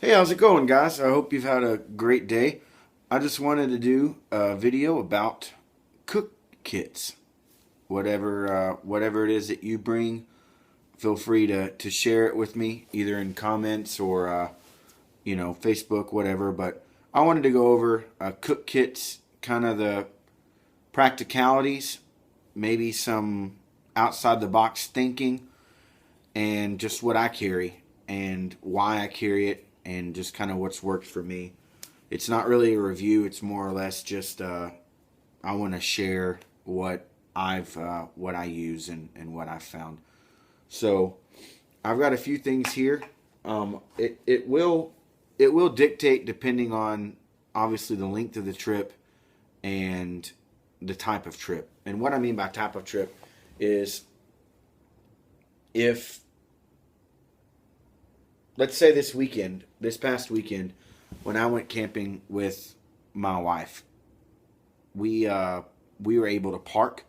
Hey, how's it going, guys? I hope you've had a great day. I just wanted to do a video about cook kits. Whatever it is that you bring, feel free to share it with me, either in comments or Facebook, whatever. But I wanted to go over cook kits, kind of the practicalities, maybe some outside the box thinking, and just what I carry and why I carry it, and just kind of what's worked for me. It's not really a review. It's more or less just I want to share what I use and what I've found. So I've got a few things here. It will dictate depending on obviously the length of the trip and the type of trip. And what I mean by type of trip is, if let's say this past weekend, when I went camping with my wife, we were able to park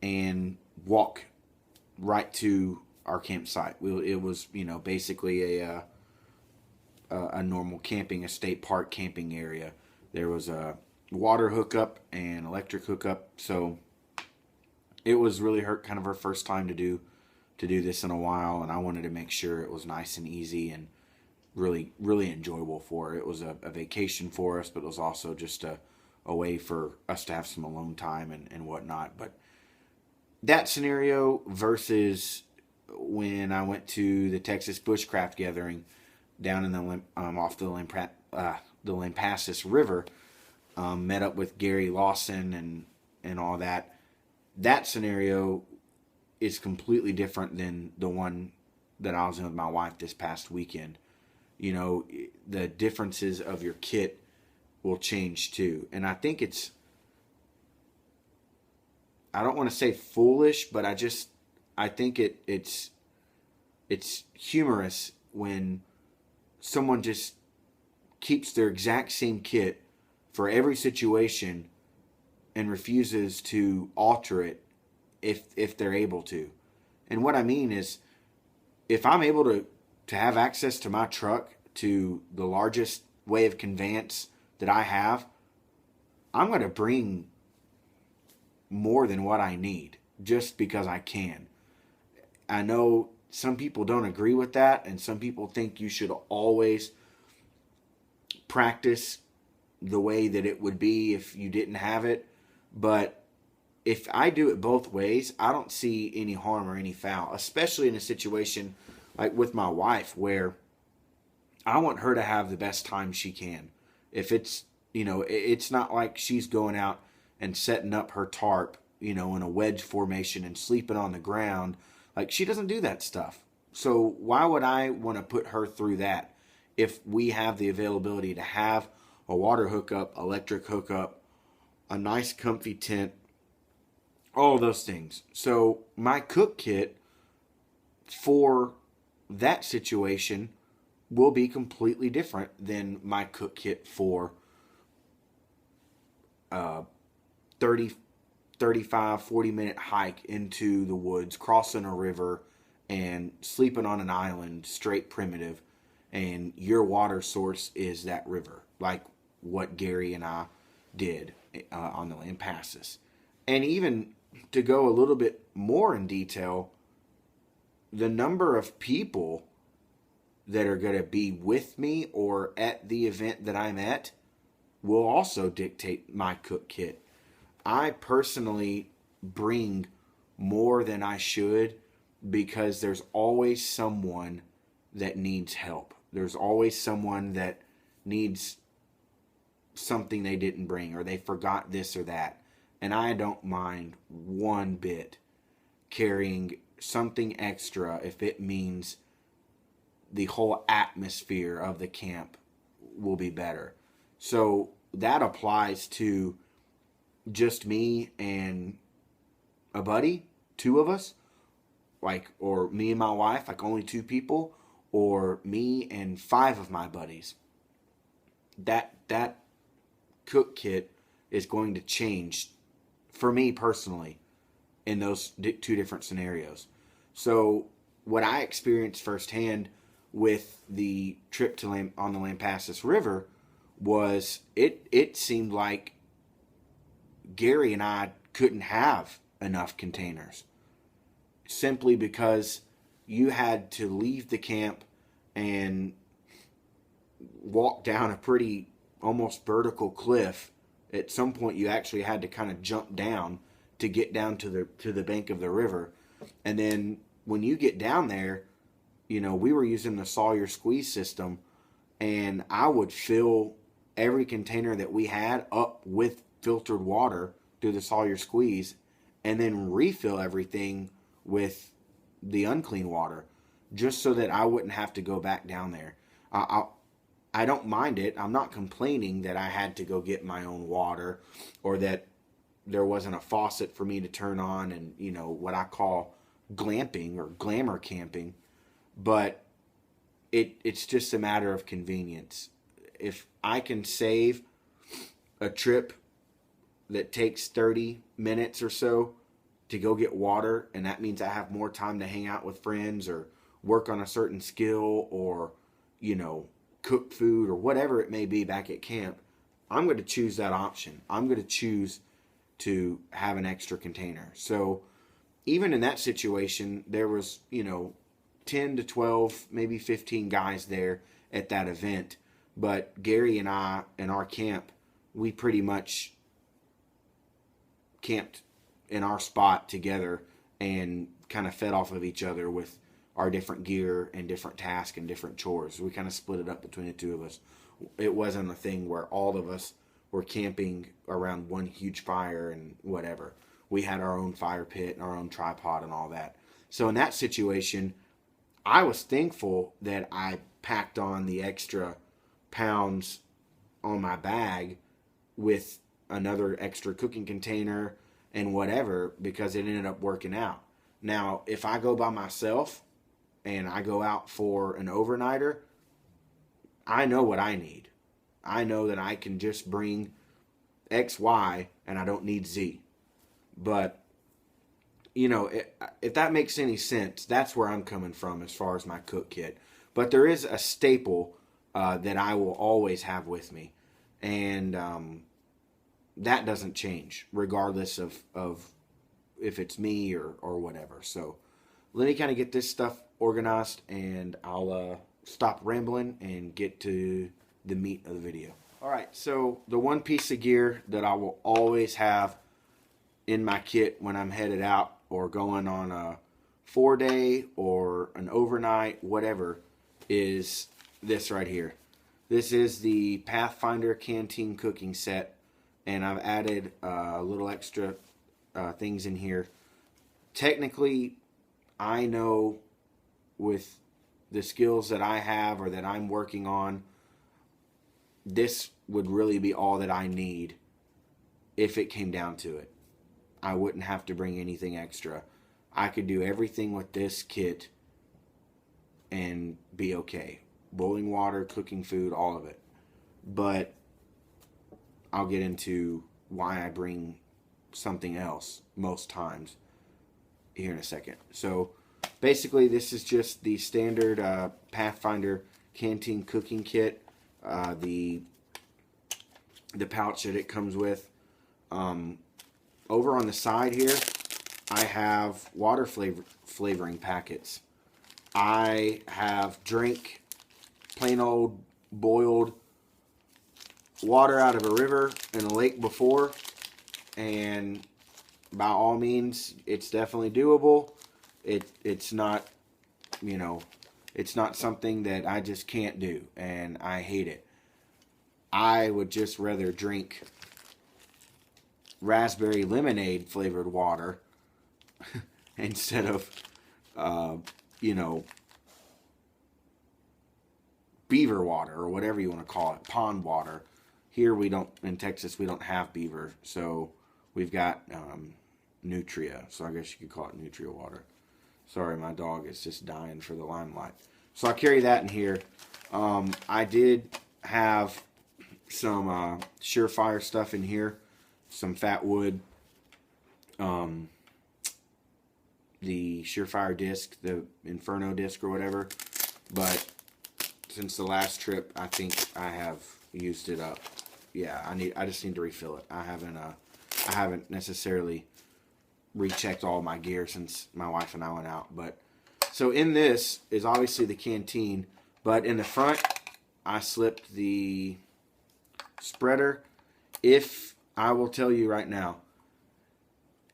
and walk right to our campsite. It was basically a normal camping, a state park camping area. There was a water hookup and electric hookup, so it was really kind of her first time to do this in a while, and I wanted to make sure it was nice and easy and really really enjoyable for her. It was a vacation for us, but it was also just a way for us to have some alone time and whatnot. But that scenario versus when I went to the Texas Bushcraft Gathering down in off the Lampasas River, met up with Gary Lawson and all that. That scenario is completely different than the one that I was in with my wife this past weekend. The differences of your kit will change too. And I think I don't want to say foolish, but I think it's humorous when someone just keeps their exact same kit for every situation and refuses to alter it if they're able to. And what I mean is, if I'm able to have access to my truck, to the largest way of conveyance that I have, I'm going to bring more than what I need just because I can. I know some people don't agree with that, and some people think you should always practice the way that it would be if you didn't have it. But if I do it both ways, I don't see any harm or any foul, especially in a situation like with my wife, where I want her to have the best time she can. If it's not like she's going out and setting up her tarp, in a wedge formation and sleeping on the ground. Like, she doesn't do that stuff. So why would I want to put her through that if we have the availability to have a water hookup, electric hookup, a nice comfy tent, all of those things? So my cook kit for that situation will be completely different than my cook kit for 30, 35, 40-minute hike into the woods, crossing a river, and sleeping on an island, straight primitive, and your water source is that river, like what Gary and I did on the Lampasas. And even to go a little bit more in detail, the number of people that are going to be with me or at the event that I'm at will also dictate my cook kit. I personally bring more than I should because there's always someone that needs help. There's always someone that needs something they didn't bring, or they forgot this or that. And I don't mind one bit carrying something extra if it means the whole atmosphere of the camp will be better. So that applies to just me and a buddy, two of us, like, or me and my wife, like only two people, or me and five of my buddies. That cook kit is going to change for me personally in those two different scenarios. So what I experienced firsthand with the trip to on the Lampasas River was it seemed like Gary and I couldn't have enough containers, simply because you had to leave the camp and walk down a pretty almost vertical cliff. At some point you actually had to kind of jump down to get down to the bank of the river. And then when you get down there, you know, we were using the Sawyer squeeze system, and I would fill every container that we had up with filtered water through the Sawyer squeeze, and then refill everything with the unclean water, just so that I wouldn't have to go back down there. I don't mind it. I'm not complaining that I had to go get my own water, or that there wasn't a faucet for me to turn on and, you know, what I call glamping or glamour camping. But it's just a matter of convenience. If I can save a trip that takes 30 minutes or so to go get water, and that means I have more time to hang out with friends or work on a certain skill, or, you know, cook food or whatever it may be back at camp, I'm going to choose that option. I'm going to choose to have an extra container. So even in that situation, there was, you know, 10 to 12, maybe 15 guys there at that event. But Gary and I, in our camp, we pretty much camped in our spot together and kind of fed off of each other with our different gear and different tasks and different chores. We kind of split it up between the two of us. It wasn't a thing where all of us were camping around one huge fire and whatever. We had our own fire pit and our own tripod and all that. So in that situation, I was thankful that I packed on the extra pounds on my bag with another extra cooking container and whatever, because it ended up working out. Now, if I go by myself and I go out for an overnighter, I know what I need. I know that I can just bring X, Y, and I don't need Z. But, you know, if that makes any sense, that's where I'm coming from as far as my cook kit. But there is a staple that I will always have with me. And that doesn't change regardless of if it's me or whatever. So let me kind of get this stuff organized, and I'll stop rambling and get to the meat of the video. All right, so the one piece of gear that I will always have in my kit when I'm headed out or going on a 4-day or an overnight, whatever, is this right here. This is the Pathfinder Canteen cooking set, and I've added a little extra things in here. Technically, I know with the skills that I have or that I'm working on, this would really be all that I need if it came down to it. I wouldn't have to bring anything extra. I could do everything with this kit and be okay. Boiling water, cooking food, all of it. But I'll get into why I bring something else most times here in a second. So basically, this is just the standard Pathfinder Canteen cooking kit. The pouch that it comes with. Over on the side here, I have water flavoring packets. I have drank plain old boiled water out of a river and a lake before, and by all means, it's definitely doable. It's not, you know, it's not something that I just can't do, and I hate it. I would just rather drink raspberry lemonade flavored water instead of, you know, beaver water or whatever you want to call it, pond water. Here we don't, in Texas, we don't have beaver, so we've got Nutria, so I guess you could call it Nutria water. Sorry, my dog is just dying for the limelight. So I carry that in here. I did have some Surefire stuff in here, some fat wood, the Surefire disc, the Inferno disc or whatever. But since the last trip, I think I have used it up. Yeah, I just need to refill it. I haven't necessarily rechecked all my gear since my wife and I went out. But so in this is obviously the canteen, but in the front I slipped the spreader. If I will tell you right now,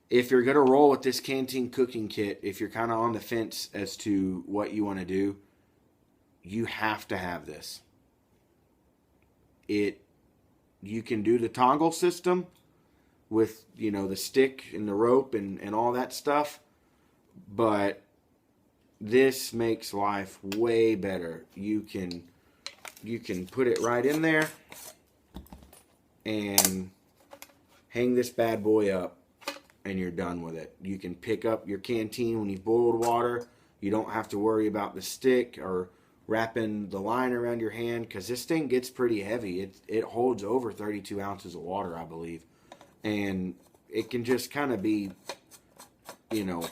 if you're going to roll with this canteen cooking kit, if you're kind of on the fence as to what you want to do, you have to have this. You can do the toggle system with, you know, the stick and the rope and all that stuff, but this makes life way better. You can put it right in there and hang this bad boy up, and you're done with it. You can pick up your canteen when you've boiled water. You don't have to worry about the stick or wrapping the line around your hand, because this thing gets pretty heavy. It holds over 32 ounces of water, I believe. And it can just kind of be, you know,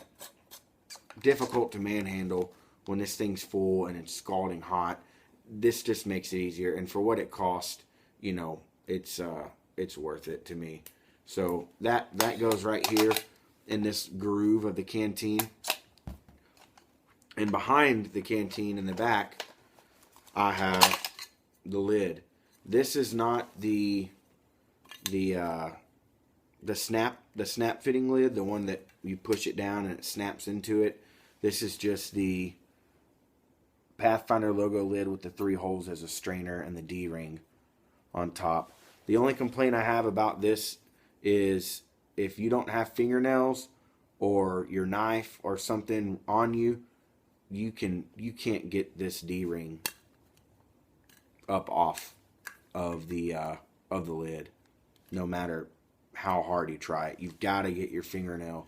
difficult to manhandle when this thing's full and it's scalding hot. This just makes it easier. And for what it costs, you know, it's worth it to me. So that goes right here in this groove of the canteen. And behind the canteen in the back, I have the lid. This is not the snap fitting lid, the one that you push it down and it snaps into it. This is just the Pathfinder logo lid with the 3 holes as a strainer and the D-ring on top. The only complaint I have about this is if you don't have fingernails or your knife or something on you, you can't get this D-ring up off of the lid, no matter how hard you try it. You've got to get your fingernail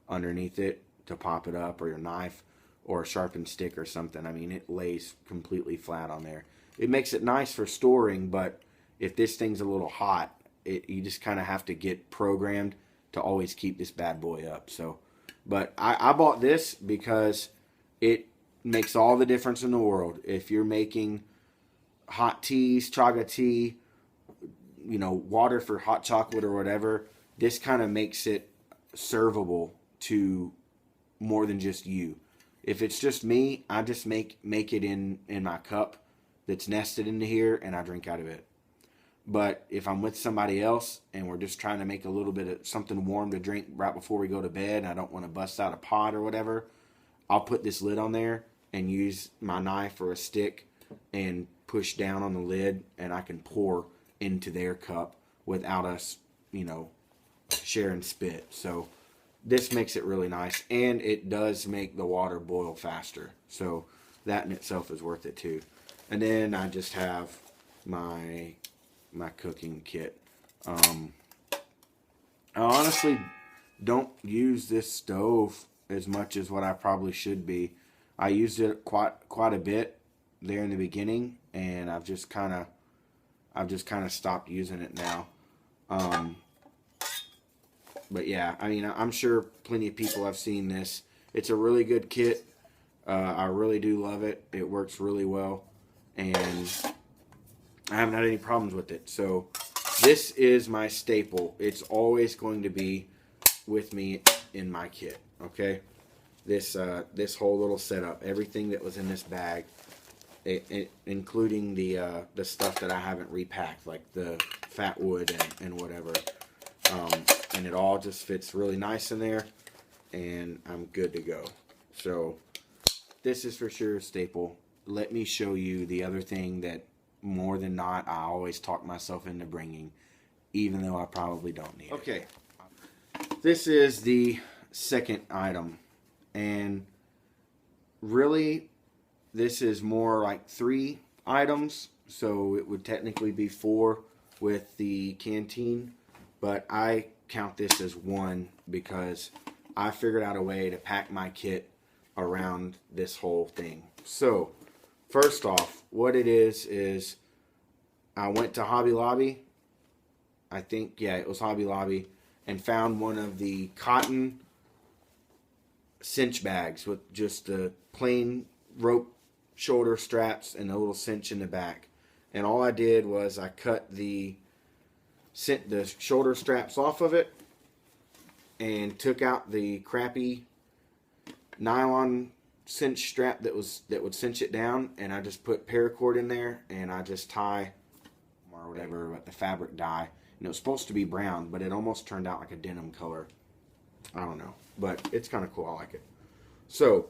underneath it to pop it up, or your knife or a sharpened stick or something. I mean, it lays completely flat on there. It makes it nice for storing, but if this thing's a little hot, you just kind of have to get programmed to always keep this bad boy up. So, but I bought this because it makes all the difference in the world. If you're making hot teas, chaga tea, you know, water for hot chocolate or whatever, this kind of makes it servable to more than just you. If it's just me, I just make it in my cup that's nested into here, and I drink out of it. But if I'm with somebody else and we're just trying to make a little bit of something warm to drink right before we go to bed, and I don't want to bust out a pot or whatever, I'll put this lid on there and use my knife or a stick and push down on the lid, and I can pour into their cup without us, you know, sharing spit. So this makes it really nice, and it does make the water boil faster. So that in itself is worth it too. And then I just have my cooking kit. I honestly don't use this stove as much as what I probably should be. I used it quite a bit there in the beginning, and I've just kind of stopped using it now. But yeah, I mean, I'm sure plenty of people have seen this. It's a really good kit. I really do love it. It works really well, and I haven't had any problems with it. So this is my staple. It's always going to be with me in my kit. Okay, this whole little setup, everything that was in this bag, including the stuff that I haven't repacked, like the fat wood and whatever. And it all just fits really nice in there, and I'm good to go. So this is for sure a staple. Let me show you the other thing that more than not I always talk myself into bringing, even though I probably don't need it. Okay, this is the second item, and really this is more like 3 items, so it would technically be 4 with the canteen, but I count this as 1 because I figured out a way to pack my kit around this whole thing. So first off, what it is I went to Hobby Lobby, I think, yeah, it was Hobby Lobby, and found one of the cotton cinch bags with just a plain rope shoulder straps and a little cinch in the back. And all I did was I cut the shoulder straps off of it and took out the crappy nylon cinch strap that would cinch it down, and I just put paracord in there, and I just tie or whatever the fabric dye. And it was supposed to be brown, but it almost turned out like a denim color. I don't know, but it's kind of cool. I like it. So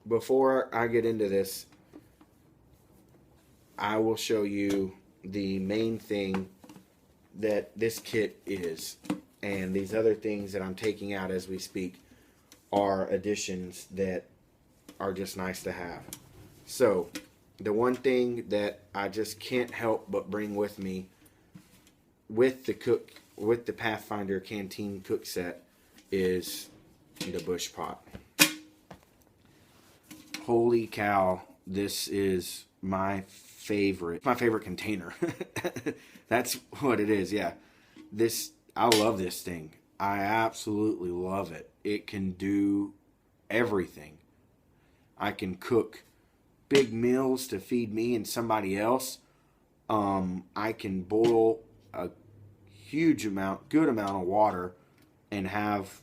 before I get into this, I will show you the main thing that this kit is, and these other things that I'm taking out as we speak are additions that are just nice to have. So the one thing that I just can't help but bring with me with the Pathfinder Canteen cook set is the bush pot. Holy cow, this is my favorite container. That's what it is. Yeah, I love this thing. I absolutely love it. It can do everything. I can cook big meals to feed me and somebody else. I can boil a good amount of water and have,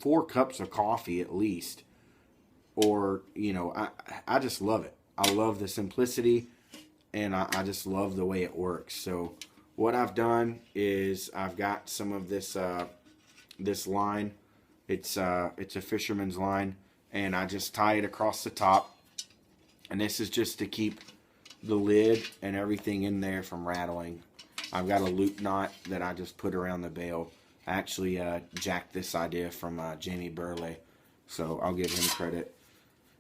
4 cups of coffee at least. Or, I just love it. I love the simplicity, and I just love the way it works. So what I've done is I've got some of this this line. It's a fisherman's line, and I just tie it across the top. And this is just to keep the lid and everything in there from rattling. I've got a loop knot that I just put around the bail. I actually jacked this idea from Jamie Burley, so I'll give him credit.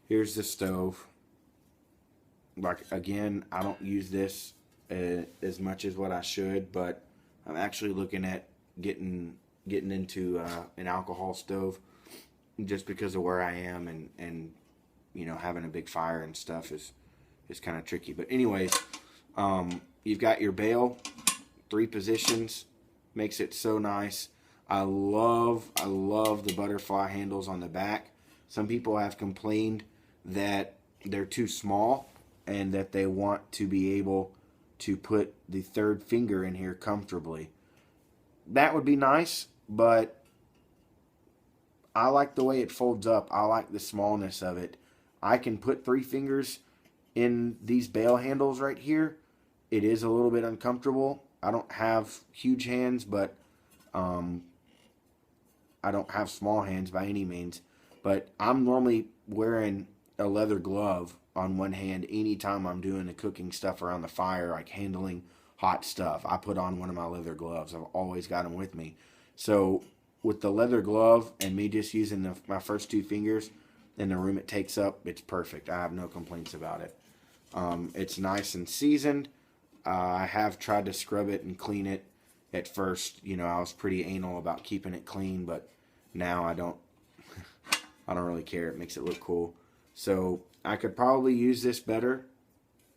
Here's the stove. Like, again, I don't use this as much as what I should, but I'm actually looking at getting into an alcohol stove just because of where I am, and having a big fire and stuff is kind of tricky. But anyways, you've got your bail, 3 positions, makes it so nice. I love the butterfly handles on the back. Some people have complained that they're too small and that they want to be able to put the 3rd finger in here comfortably. That would be nice, but I like the way it folds up. I like the smallness of it. I can put 3 fingers in these bail handles right here. It is a little bit uncomfortable. I don't have huge hands, but I don't have small hands by any means. But I'm normally wearing a leather glove on one hand anytime I'm doing the cooking stuff around the fire, like handling hot stuff. I put on one of my leather gloves. I've always got them with me. So with the leather glove and me just using my first 2 fingers and the room it takes up, it's perfect. I have no complaints about it. It's nice and seasoned. I have tried to scrub it and clean it at first. I was pretty anal about keeping it clean, but now I don't really care. It makes it look cool. So I could probably use this better,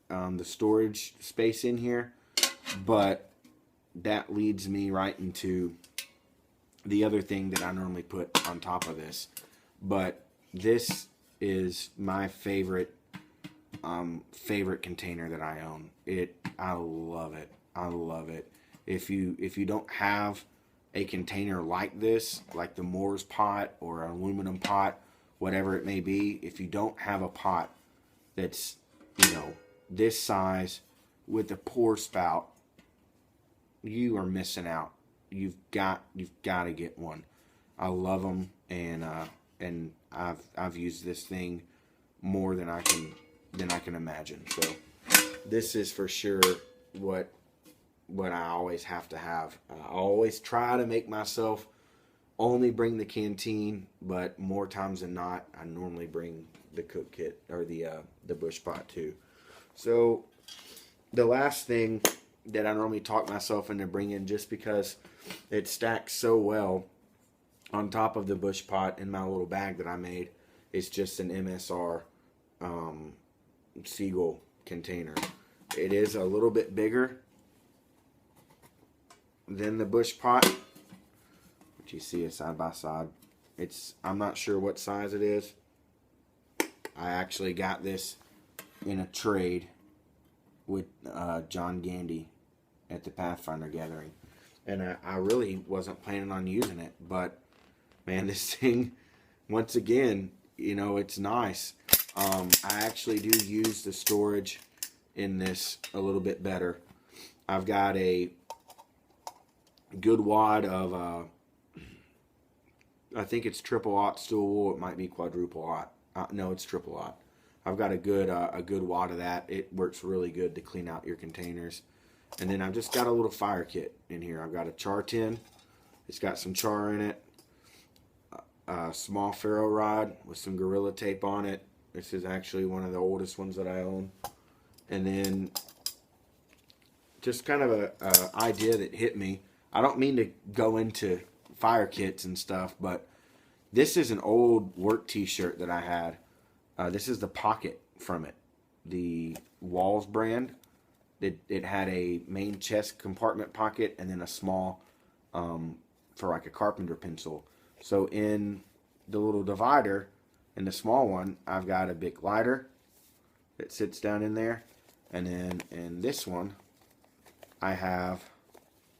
the storage space in here, but that leads me right into the other thing that I normally put on top of this. But this is my favorite container that I own. I love it. I love it. If you don't have a container like this, like the Moore's pot or an aluminum pot, whatever it may be, if you don't have a pot that's this size with a pour spout, you are missing out. You've got to get one. I love them, and I've used this thing more than I can imagine. So this is for sure what I always have to have. I always try to make myself only bring the canteen, but more times than not, I normally bring the cook kit or the bush pot too. So the last thing that I normally talk myself into bringing, just because it stacks so well on top of the bush pot in my little bag that I made, is just an MSR Seagull container. It is a little bit bigger than the bush pot, but you see it side by side. I'm not sure what size it is, I actually got this in a trade with John Gandy at the Pathfinder Gathering. And I really wasn't planning on using it, but man, this thing, once again, it's nice. I actually do use the storage in this a little bit better. I've got a good wad of, I think it's triple aught steel wool. It might be quadruple aught. No, it's triple aught. I've got a good wad of that. It works really good to clean out your containers. And then I've just got a little fire kit in here. I've got a char tin. It's got some char in it. A small ferro rod with some Gorilla Tape on it. This is actually one of the oldest ones that I own. And then just kind of a idea that hit me. I don't mean to go into fire kits and stuff, but this is an old work t-shirt that I had. This is the pocket from it. The Walls brand. It had a main chest compartment pocket and then a small for like a carpenter pencil. So in the little divider, in the small one, I've got a big lighter that sits down in there. And then in this one, I have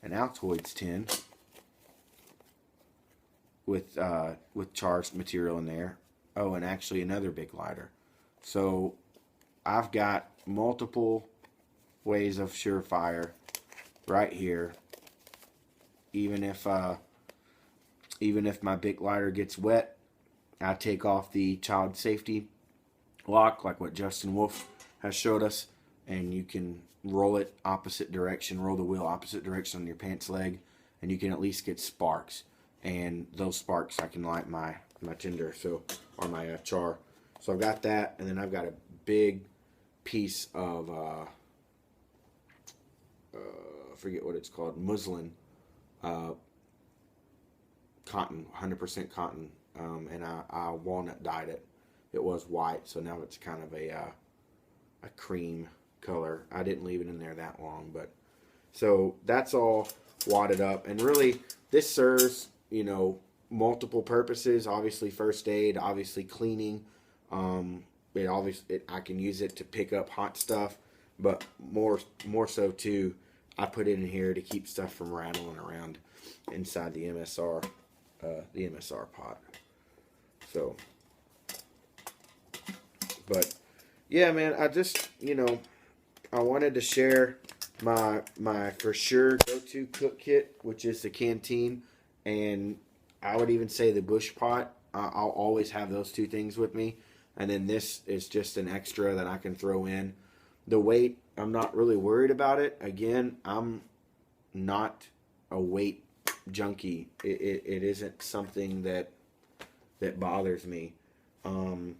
an Altoids tin with charged material in there. Oh, and actually another big lighter. So I've got multiple ways of Surefire right here. Even if my big lighter gets wet, I take off the child safety lock, like what Justin Wolf has showed us, and you can roll it opposite direction, roll the wheel opposite direction on your pants leg, and you can at least get sparks. And those sparks, I can light my tinder, or my char. So I've got that, and then I've got a big piece of I forget what it's called, muslin, cotton, 100% cotton, and I walnut dyed it. It was white, so now it's kind of a cream color. I didn't leave it in there that long, but so that's all wadded up, and really this serves multiple purposes. Obviously first aid, obviously cleaning. I can use it to pick up hot stuff, but more so too, I put it in here to keep stuff from rattling around inside the MSR pot. So, but yeah, man, I just I wanted to share my for sure go-to cook kit, which is the canteen, and I would even say the bush pot. I'll always have those two things with me, and then this is just an extra that I can throw in. The weight, I'm not really worried about it. Again, I'm not a weight junkie. It isn't something that bothers me. I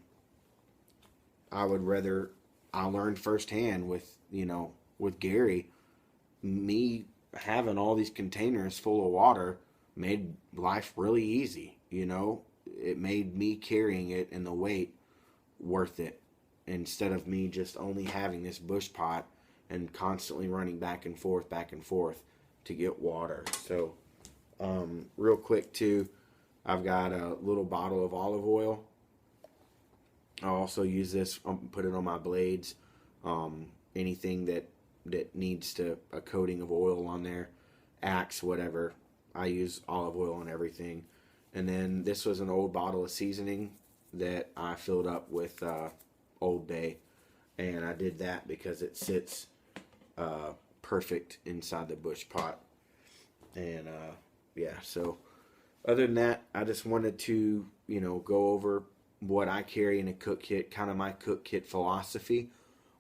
learned firsthand with Gary, me having all these containers full of water made life really easy. It made me carrying it and the weight worth it, instead of me just only having this bush pot and constantly running back and forth to get water. So real quick too, I've got a little bottle of olive oil. I'll also use this, put it on my blades, anything that needs a coating of oil on there, axe, whatever. I use olive oil on everything. And then this was an old bottle of seasoning that I filled up with Old Bay, and I did that because it sits perfect inside the bush pot. And yeah, so other than that, I just wanted to go over what I carry in a cook kit, kind of my cook kit philosophy,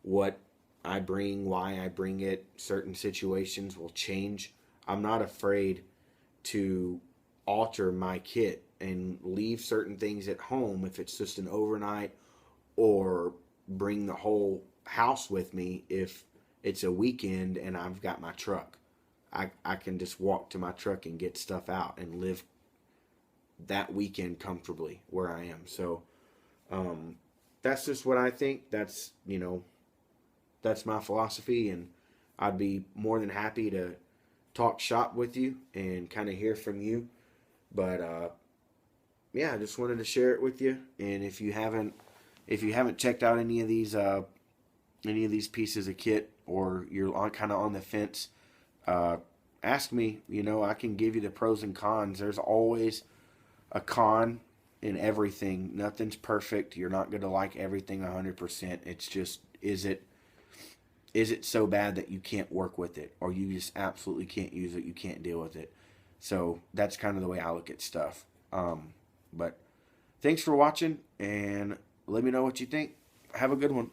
what I bring, why I bring it. Certain situations will change. I'm not afraid to alter my kit and leave certain things at home if it's just an overnight, or bring the whole house with me if it's a weekend and I've got my truck. I can just walk to my truck and get stuff out and live that weekend comfortably where I am. So that's just what I think. That's my philosophy, and I'd be more than happy to talk shop with you and kind of hear from you. But yeah, I just wanted to share it with you. And if you haven't if you haven't checked out any of these pieces of kit, or you're kind of on the fence, ask me. I can give you the pros and cons. There's always a con in everything. Nothing's perfect. You're not going to like everything 100%. It's just, is it so bad that you can't work with it, or you just absolutely can't use it, you can't deal with it? So that's kind of the way I look at stuff. But thanks for watching, and let me know what you think. Have a good one.